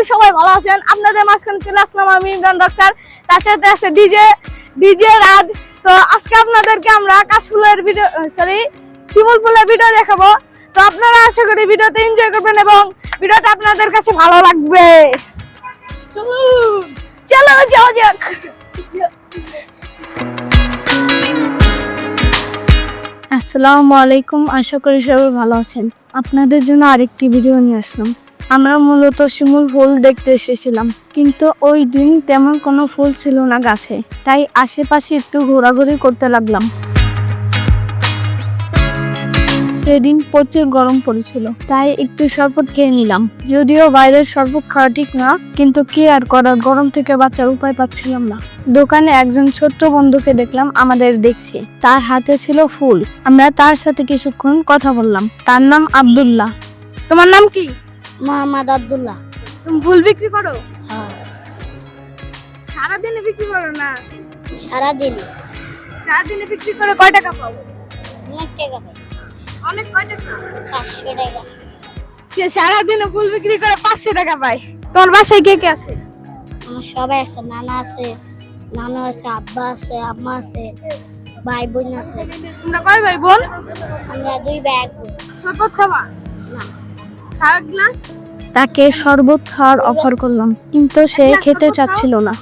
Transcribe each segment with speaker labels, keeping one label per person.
Speaker 1: করি সবাই ভালো আছেন। আপনাদের মাঝখানে চলে আসলাম আমি ইমরান ডক্টর, তার সাথে আছে ডিজে রাজ। তো আজকে আপনাদেরকে আমরা কাশফুলের ভিডিও শিমুল ফুলের ভিডিও দেখাবো। তো আপনারা আশা করি ভিডিওতে এনজয় করবেন এবং ভিডিওটা আপনাদের কাছে ভালো লাগবে। চলো যাওয়া যাক। আসসালামু আলাইকুম, আশা করি সবাই ভালো আছেন। আপনাদের জন্য আরেকটি ভিডিও নিয়ে আসলাম। আমরা মূলত শিমুল ফুল দেখতে এসেছিলাম, কিন্তু ওই দিন তেমন কোনো ফুল ছিল না গাছে, তাই আশেপাশে একটু ঘোরাঘুরি করতে লাগলাম। সেদিন প্রচুর গরম পড়েছিল, তাই একটু শরবত খেয়ে নিলাম। যদিও বাইরের শরবত খাওয়া ঠিক না, কিন্তু কি আর করার, গরম থেকে বাঁচার উপায় পাচ্ছিলাম না। দোকানে একজন ছোট্ট বন্ধুকে দেখলাম আমাদের দেখছে, তার হাতে ছিল ফুল। আমরা তার সাথে কিছুক্ষণ কথা বললাম। তার নাম আব্দুল্লাহ। তোমার নাম কি?
Speaker 2: মোহাম্মদ আব্দুল্লাহ।
Speaker 1: তুমি ফুল বিক্রি করো?
Speaker 2: হ্যাঁ।
Speaker 1: সারাদিনে বিক্রি করো না?
Speaker 2: সারাদিনে
Speaker 1: বিক্রি করে কয় টাকা পাবো?
Speaker 2: অনেক টাকা পাই।
Speaker 1: অনেক? কয় টাকা?
Speaker 2: 500 টাকা।
Speaker 1: সে সারাদিনে ফুল বিক্রি করে 500 টাকা পায়। তোমার বাসায় কে কে আছে?
Speaker 2: আমার সবাই আছে, নানা আছে, নানু আছে, আব্বা আছে, আম্মা আছে, ভাই বোন আছে।
Speaker 1: তোমরা কয় ভাই বোন?
Speaker 2: আমরা 2 ভাই এক বোন।
Speaker 1: শরবত খাবা?
Speaker 2: না।
Speaker 1: খাওয়া গ্লাস?
Speaker 3: তাকে শরবত খাওয়ার অফার করলাম, কিন্তু সে খেতে চাচ্ছিল না।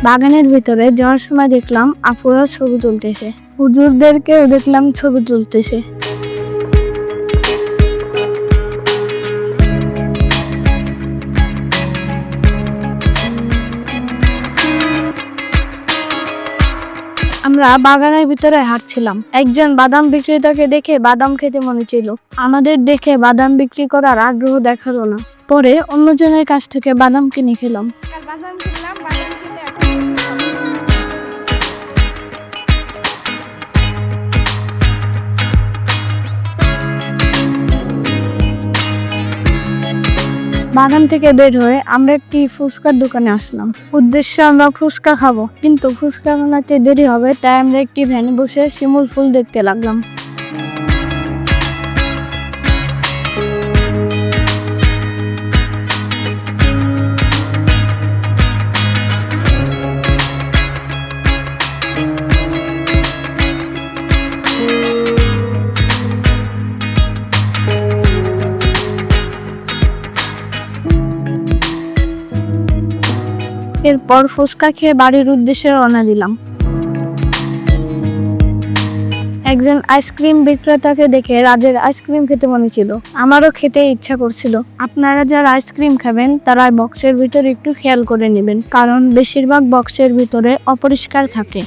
Speaker 3: বাগানের ভিতরে যাওয়ার সময় দেখলাম আপুরা ছবি তুলতেছে, হুজুরদেরকেও দেখলাম ছবি তুলতেছে। আমরা বাগানের ভিতরে হাঁটছিলাম। একজন বাদাম বিক্রেতাকে দেখে বাদাম খেতে মনে ছিল। আমাদের দেখে বাদাম বিক্রি করার আগ্রহ দেখালো না। পরে অন্যজনের কাছ থেকে বাদাম কিনে খেলাম।
Speaker 1: বাদাম কিনলাম, বাদাম কিনে
Speaker 3: বাগান থেকে বের হয়ে আমরা একটি ফুচকার দোকানে আসলাম। উদ্দেশ্য আমরা ফুচকা খাবো, কিন্তু ফুচকা বানাতে দেরি হবে, তাই আমরা একটি ভ্যানে বসে শিমুল ফুল দেখতে লাগলাম। এরপর ফুচকা খেয়ে বাড়ির উদ্দেশ্যে রওনা দিলাম। একজন আইসক্রিম বিক্রেতাকে দেখে রাজের আইসক্রিম খেতে মনে ছিল। আমারও খেতে ইচ্ছা করছিল। আপনারা যারা আইসক্রিম খাবেন তারা বক্সের ভিতরে একটু খেয়াল করে নেবেন, কারণ বেশিরভাগ বক্সের ভিতরে অপরিষ্কার থাকে।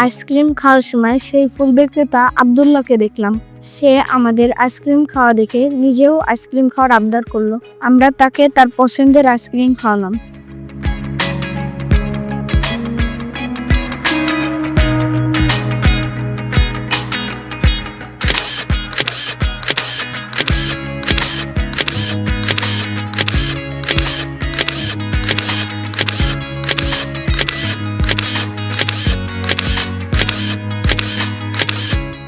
Speaker 3: আইসক্রিম খাওয়ার সময় সেই ফুল বিক্রেতা আব্দুল্লাহকে দেখলাম। সে আমাদের আইসক্রিম খাওয়া দেখে নিজেও আইসক্রিম খাওয়ার আবদার করলো। আমরা তাকে তার পছন্দের আইসক্রিম খাওয়ালাম।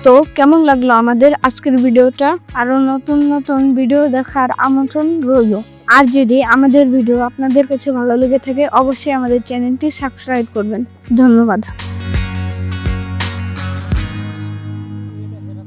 Speaker 3: তো কেমন লাগলো আমাদের আজকের ভিডিওটা? আরো নতুন নতুন ভিডিও দেখার আমন্ত্রণ রইল। আর যদি আমাদের ভিডিও আপনাদের কাছে ভালো লেগে থাকে, অবশ্যই আমাদের চ্যানেলটি সাবস্ক্রাইব করবেন। ধন্যবাদ।